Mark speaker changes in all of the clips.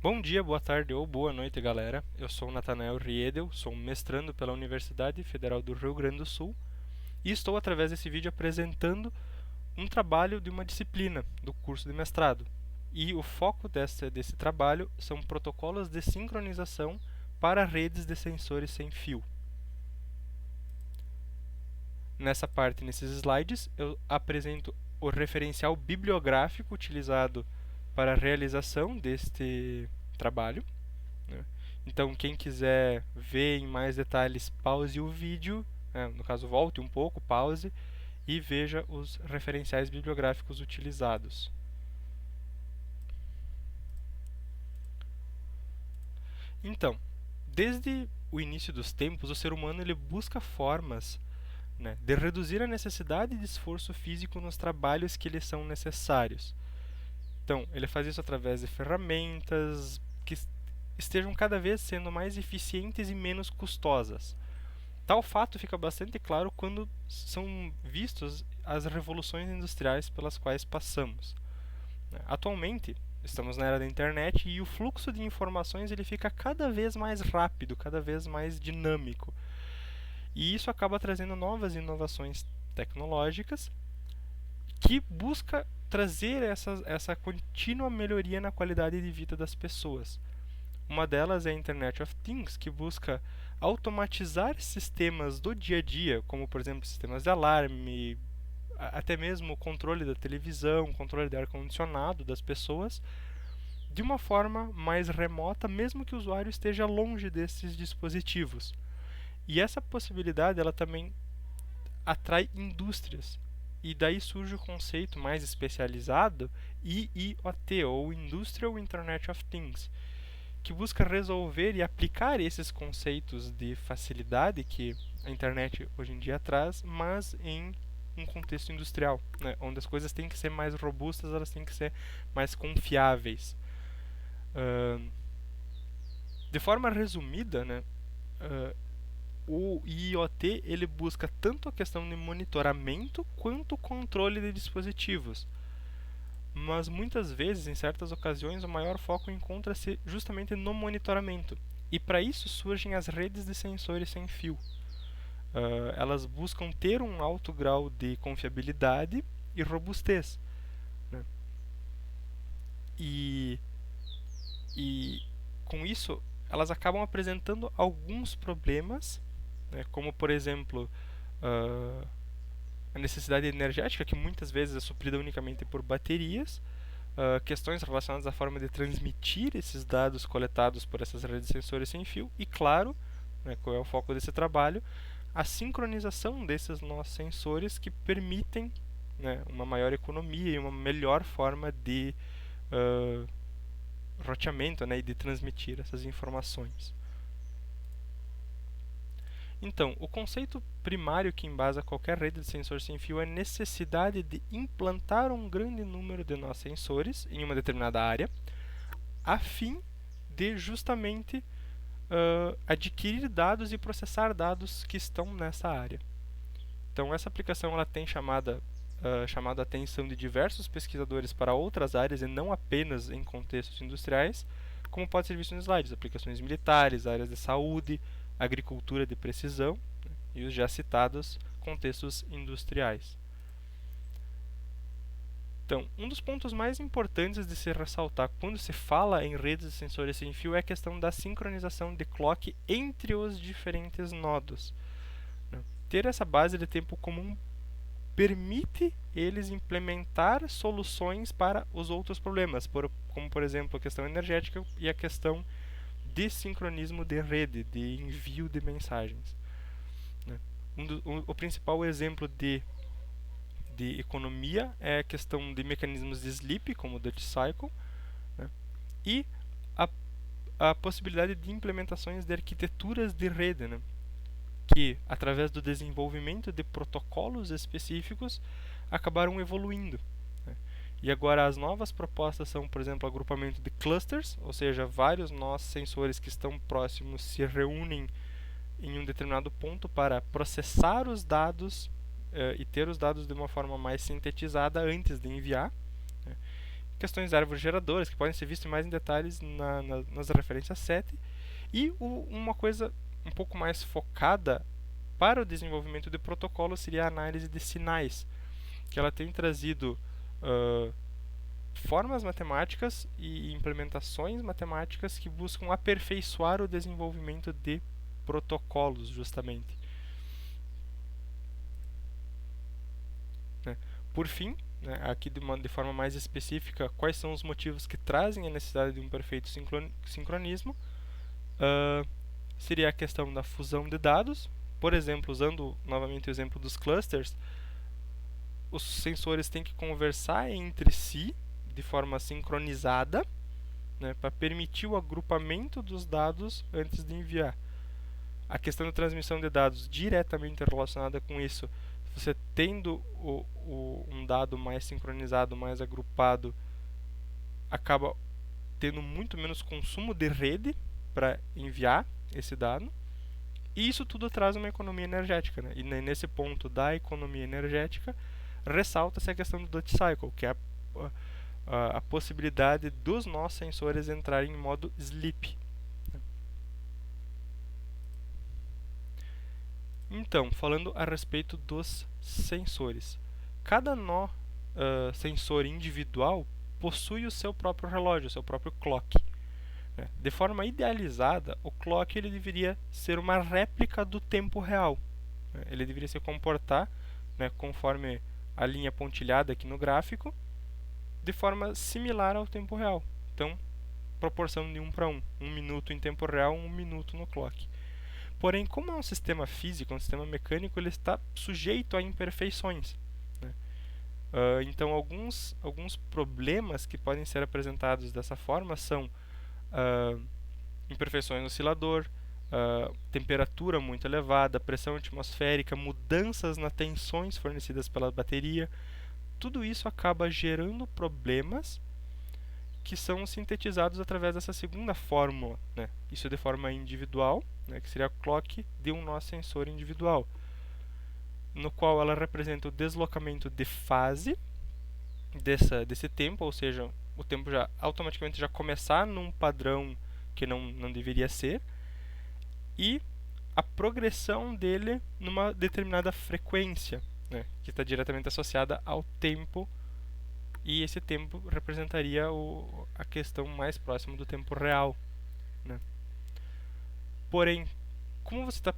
Speaker 1: Bom dia, boa tarde ou boa noite, galera. Eu sou o Natanael Riedel, sou um mestrando pela Universidade Federal do Rio Grande do Sul e estou, através desse vídeo, apresentando um trabalho de uma disciplina do curso de mestrado. E o foco desse trabalho são protocolos de sincronização para redes de sensores sem fio. Nessa parte, nesses slides, eu apresento o referencial bibliográfico utilizado para a realização deste trabalho, né? Então, quem quiser ver em mais detalhes, pause o vídeo, né? No caso, volte um pouco, pause e veja os referenciais bibliográficos utilizados. Então, desde o início dos tempos, o ser humano ele busca formas, né, de reduzir a necessidade de esforço físico nos trabalhos que lhe são necessários. Então, ele faz isso através de ferramentas que estejam cada vez sendo mais eficientes e menos custosas. Tal fato fica bastante claro quando são vistos as revoluções industriais pelas quais passamos. Atualmente, estamos na era da internet e o fluxo de informações ele fica cada vez mais rápido, cada vez mais dinâmico. E isso acaba trazendo novas inovações tecnológicas que busca trazer essa contínua melhoria na qualidade de vida das pessoas. Uma delas é a Internet of Things, que busca automatizar sistemas do dia a dia, como por exemplo sistemas de alarme, até mesmo o controle da televisão, controle de ar-condicionado das pessoas, de uma forma mais remota, mesmo que o usuário esteja longe desses dispositivos. E essa possibilidade ela também atrai indústrias. E daí surge o conceito mais especializado IIoT, ou Industrial Internet of Things, que busca resolver e aplicar esses conceitos de facilidade que a internet hoje em dia traz, mas em um contexto industrial, né, onde as coisas têm que ser mais robustas, elas têm que ser mais confiáveis. Uh, de forma resumida, né, o IoT ele busca tanto a questão de monitoramento quanto controle de dispositivos. Mas muitas vezes, em certas ocasiões, o maior foco encontra-se justamente no monitoramento. E para isso surgem as redes de sensores sem fio. Elas buscam ter um alto grau de confiabilidade e robustez, né? E, e com isso, elas acabam apresentando alguns problemas, né? Como por exemplo, a necessidade energética, que muitas vezes é suprida unicamente por baterias, questões relacionadas à forma de transmitir esses dados coletados por essas redes de sensores sem fio e, claro, né, qual é o foco desse trabalho, a sincronização desses nossos sensores que permitem, né, uma maior economia e uma melhor forma de roteamento, né, e de transmitir essas informações. Então, o conceito primário que embasa qualquer rede de sensores sem fio é a necessidade de implantar um grande número de nossos sensores em uma determinada área, a fim de justamente adquirir dados e processar dados que estão nessa área. Então, essa aplicação ela tem chamado a atenção de diversos pesquisadores para outras áreas e não apenas em contextos industriais, como pode ser visto nos slides, aplicações militares, áreas de saúde, agricultura de precisão, né, e os já citados contextos industriais. Então, um dos pontos mais importantes de se ressaltar quando se fala em redes de sensores sem fio é a questão da sincronização de clock entre os diferentes nodos. Ter essa base de tempo comum permite eles implementar soluções para os outros problemas, como por exemplo a questão energética e a questão de sincronismo de rede, de envio de mensagens. O principal exemplo de economia é a questão de mecanismos de sleep, como o Dutch Cycle, né? E a, a possibilidade de implementações de arquiteturas de rede, né? Que, através do desenvolvimento de protocolos específicos, acabaram evoluindo, né? E agora as novas propostas são, por exemplo, agrupamento de clusters, ou seja, vários nós sensores que estão próximos se reúnem em um determinado ponto para processar os dados e ter os dados de uma forma mais sintetizada antes de enviar, né? questões de árvores geradoras, que podem ser vistas mais em detalhes nas referências 7, e uma coisa um pouco mais focada para o desenvolvimento de protocolos seria a análise de sinais, que ela tem trazido formas matemáticas e implementações matemáticas que buscam aperfeiçoar o desenvolvimento de protocolos, justamente. Por fim, aqui de forma mais específica, quais são os motivos que trazem a necessidade de um perfeito sincronismo? Seria a questão da fusão de dados. Por exemplo, usando novamente o exemplo dos clusters, os sensores têm que conversar entre si de forma sincronizada, para permitir o agrupamento dos dados antes de enviar. A questão da transmissão de dados diretamente relacionada com isso, você tendo um dado mais sincronizado, mais agrupado, acaba tendo muito menos consumo de rede para enviar esse dado. E isso tudo traz uma economia energética. E nesse ponto da economia energética, ressalta-se a questão do Dutch Cycle, que é a possibilidade dos nossos sensores entrarem em modo sleep. Então, falando a respeito dos sensores. Cada nó sensor individual possui o seu próprio relógio, o seu próprio clock. De forma idealizada, o clock ele deveria ser uma réplica do tempo real. Ele deveria se comportar, conforme a linha pontilhada aqui no gráfico, de forma similar ao tempo real. Então, proporção de 1 para 1. 1 minuto em tempo real, 1 minuto no clock. Porém, como é um sistema físico, um sistema mecânico, ele está sujeito a imperfeições. Então, alguns problemas que podem ser apresentados dessa forma são imperfeições no oscilador, temperatura muito elevada, pressão atmosférica, mudanças nas tensões fornecidas pela bateria. Tudo isso acaba gerando problemas que são sintetizados através dessa segunda fórmula. Isso de forma individual, que seria a clock de um nó sensor individual, no qual ela representa o deslocamento de fase desse tempo, ou seja, o tempo já automaticamente já começar num padrão que não deveria ser, e a progressão dele numa determinada frequência, que está diretamente associada ao tempo, e esse tempo representaria a questão mais próxima do tempo real. Porém, como você está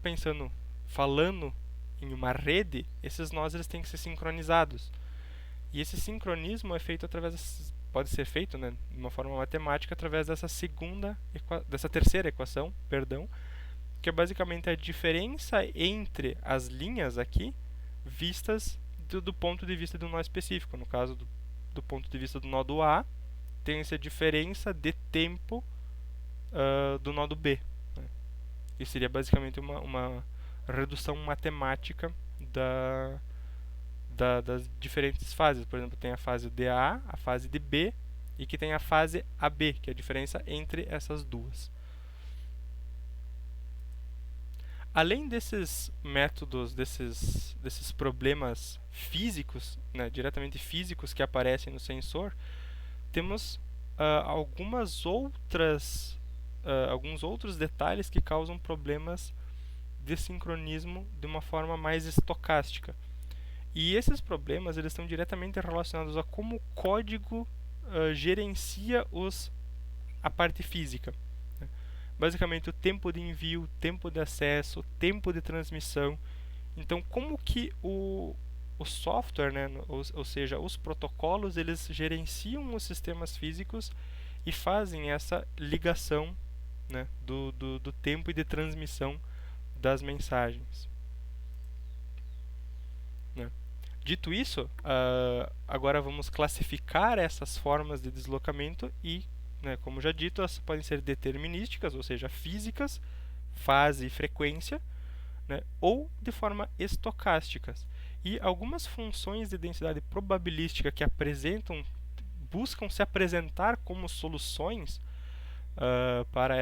Speaker 1: falando em uma rede, esses nós eles têm que ser sincronizados. E esse sincronismo é feito pode ser feito, de uma forma matemática através dessa terceira equação, que é basicamente a diferença entre as linhas aqui vistas do ponto de vista do nó específico. No caso do ponto de vista do nó do A, tem essa diferença de tempo do nó do B. E seria basicamente uma redução matemática das diferentes fases. Por exemplo, tem a fase DA, a fase de B, e que tem a fase AB, que é a diferença entre essas duas. Além desses métodos, desses problemas físicos, diretamente físicos que aparecem no sensor, temos alguns outros detalhes que causam problemas de sincronismo de uma forma mais estocástica. E esses problemas eles estão diretamente relacionados a como o código gerencia a parte física. Basicamente, o tempo de envio, tempo de acesso, tempo de transmissão. Então, como que o software, ou seja, os protocolos, eles gerenciam os sistemas físicos e fazem essa ligação, do tempo e de transmissão das mensagens. Dito isso, agora vamos classificar essas formas de deslocamento e, como já dito, elas podem ser determinísticas, ou seja, físicas, fase e frequência, ou de forma estocásticas. E algumas funções de densidade probabilística que buscam se apresentar como soluções para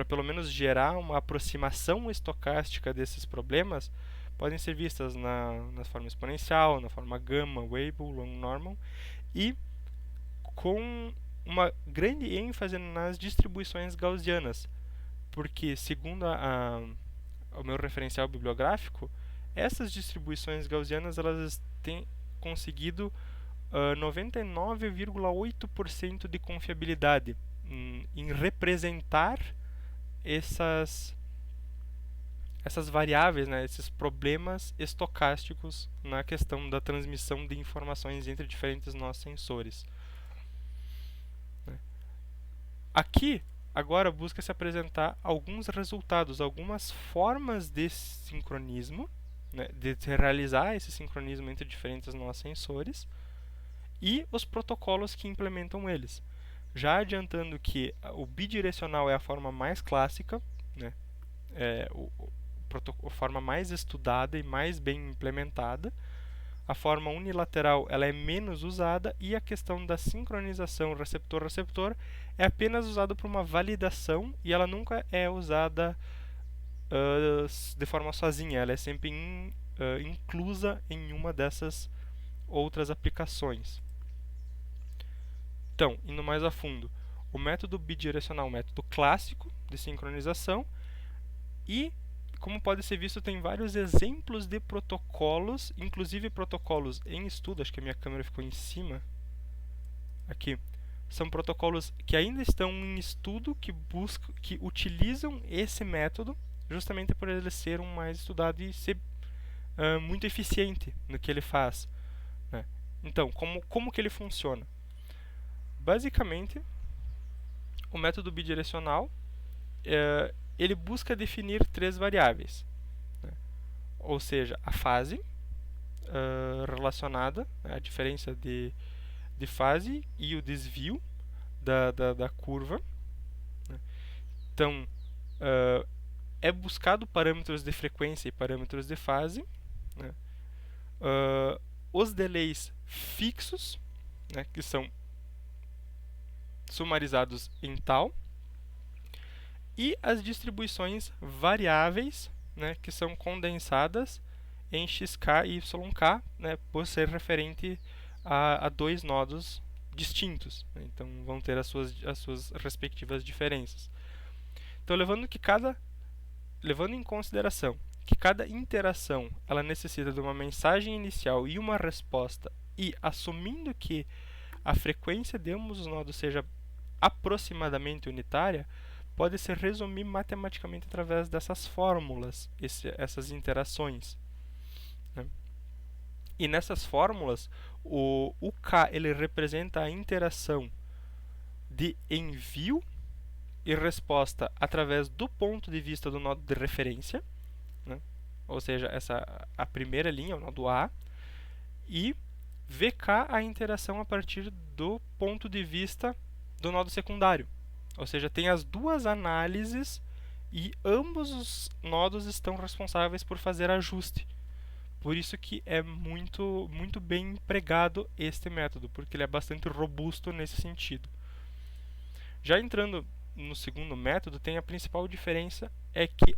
Speaker 1: pelo menos gerar uma aproximação estocástica desses problemas, podem ser vistas na forma exponencial, na forma gama, Weibull, long normal, e com uma grande ênfase nas distribuições gaussianas, porque, segundo o meu referencial bibliográfico, essas distribuições gaussianas elas têm conseguido 99,8% de confiabilidade em representar essas variáveis, né, esses problemas estocásticos na questão da transmissão de informações entre diferentes nós sensores. Aqui, agora, busca-se apresentar alguns resultados, algumas formas de sincronismo, né, de realizar esse sincronismo entre diferentes nós sensores, e os protocolos que implementam eles. Já adiantando que o bidirecional é a forma mais clássica, né, a forma mais estudada e mais bem implementada. A forma unilateral ela é menos usada e a questão da sincronização receptor-receptor é apenas usada para uma validação e ela nunca é usada de forma sozinha, ela é sempre inclusa em uma dessas outras aplicações. Então, indo mais a fundo, o método bidirecional é um método clássico de sincronização e, como pode ser visto, tem vários exemplos de protocolos, inclusive protocolos em estudo, acho que a minha câmera ficou em cima, aqui, são protocolos que ainda estão em estudo, que utilizam esse método, justamente por ele ser um mais estudado e ser muito eficiente no que ele faz. Né? Então, como que ele funciona? Basicamente, o método bidirecional ele busca definir 3 variáveis, né? Ou seja, a fase relacionada, né, a diferença de fase e o desvio da curva. Né? Então, é buscado parâmetros de frequência e parâmetros de fase, né? Os delays fixos, né, que são sumarizados em tal, e as distribuições variáveis, né, que são condensadas em xk e yk, né, por ser referente a 2 nodos distintos. Né, então, vão ter as suas respectivas diferenças. Então, levando em consideração que cada interação ela necessita de uma mensagem inicial e uma resposta, e assumindo que a frequência de ambos os nodos seja aproximadamente unitária, pode-se resumir matematicamente através dessas fórmulas, essas interações. Né? E nessas fórmulas, o K ele representa a interação de envio e resposta através do ponto de vista do nodo de referência, né? Ou seja, a primeira linha, o nodo A, e VK a interação a partir do ponto de vista do nodo secundário. Ou seja, tem as duas análises e ambos os nodos estão responsáveis por fazer ajuste. Por isso que é muito bem empregado este método, porque ele é bastante robusto nesse sentido. Já entrando no segundo método, tem a principal diferença é que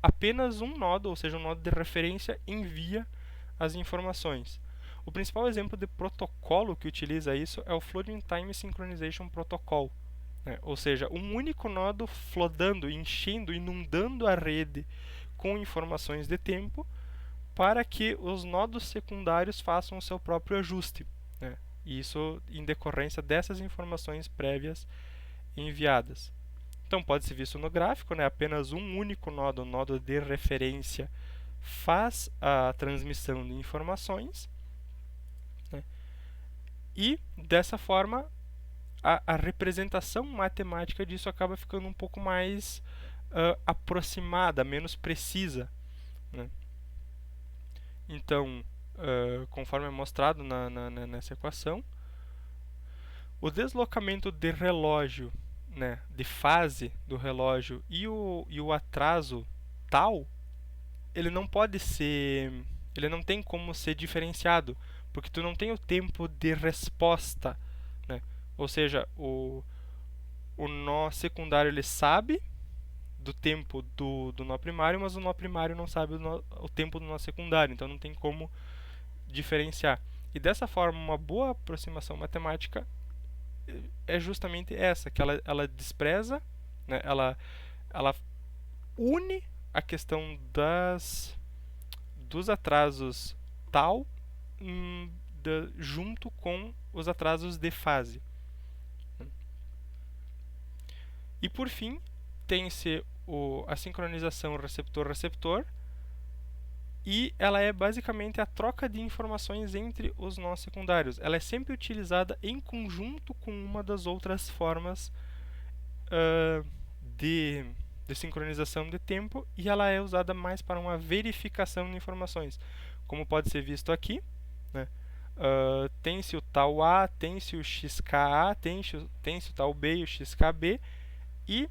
Speaker 1: apenas um nodo, ou seja, um nodo de referência, envia as informações. O principal exemplo de protocolo que utiliza isso é o Floating Time Synchronization Protocol. Ou seja, um único nodo flodando, enchendo, inundando a rede com informações de tempo para que os nodos secundários façam o seu próprio ajuste. Né? E isso em decorrência dessas informações prévias enviadas. Então, pode ser visto no gráfico, né? Apenas um único nodo, o nodo de referência, faz a transmissão de informações. Né? E, dessa forma, a representação matemática disso acaba ficando um pouco mais aproximada, menos precisa. Né? Então, conforme é mostrado nessa equação, o deslocamento de relógio, né, de fase do relógio e o atraso tal, ele não tem como ser diferenciado, porque tu não tem o tempo de resposta, né? Ou seja, o nó secundário ele sabe do tempo do nó primário, mas o nó primário não sabe o tempo do nó secundário, então não tem como diferenciar. E dessa forma, uma boa aproximação matemática é justamente essa, que ela despreza, né, ela une a questão dos atrasos tal junto com os atrasos de fase. E por fim, tem-se a sincronização receptor-receptor, e ela é basicamente a troca de informações entre os nós secundários. Ela é sempre utilizada em conjunto com uma das outras formas de sincronização de tempo, e ela é usada mais para uma verificação de informações. Como pode ser visto aqui, né? Tem-se o tal A, tem-se o XKA, tem-se o tal B e o XKB, e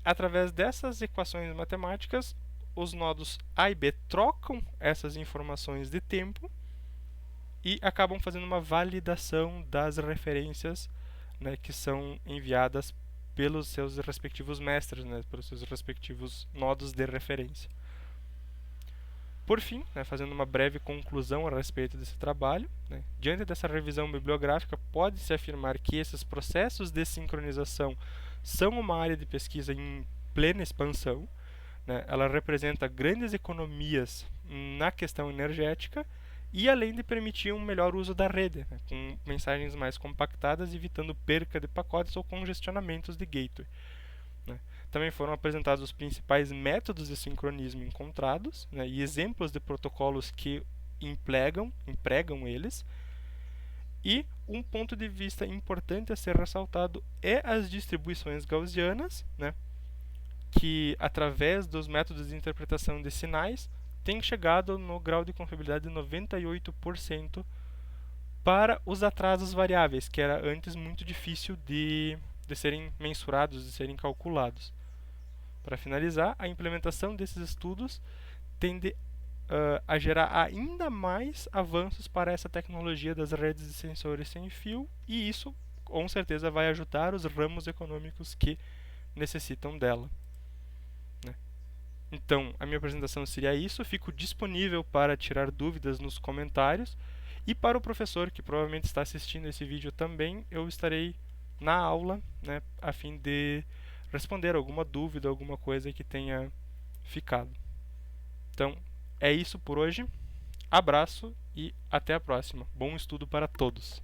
Speaker 1: através dessas equações matemáticas, os nodos A e B trocam essas informações de tempo e acabam fazendo uma validação das referências, né, que são enviadas pelos seus respectivos mestres, né, pelos seus respectivos nodos de referência. Por fim, né, fazendo uma breve conclusão a respeito desse trabalho, né, diante dessa revisão bibliográfica, pode-se afirmar que esses processos de sincronização são uma área de pesquisa em plena expansão, né? Ela representa grandes economias na questão energética e além de permitir um melhor uso da rede, né, com mensagens mais compactadas, evitando perca de pacotes ou congestionamentos de gateway. Né. Também foram apresentados os principais métodos de sincronismo encontrados, né, e exemplos de protocolos que empregam eles. E um ponto de vista importante a ser ressaltado é as distribuições gaussianas, né, que, através dos métodos de interpretação de sinais, tem chegado no grau de confiabilidade de 98% para os atrasos variáveis, que era antes muito difícil de serem mensurados, de serem calculados. Para finalizar, a implementação desses estudos tende a gerar ainda mais avanços para essa tecnologia das redes de sensores sem fio, e isso com certeza vai ajudar os ramos econômicos que necessitam dela. Então, a minha apresentação seria isso. Fico disponível para tirar dúvidas nos comentários. E para o professor, que provavelmente está assistindo esse vídeo também, eu estarei na aula, né, a fim de responder alguma dúvida, alguma coisa que tenha ficado. Então, é isso por hoje. Abraço e até a próxima. Bom estudo para todos!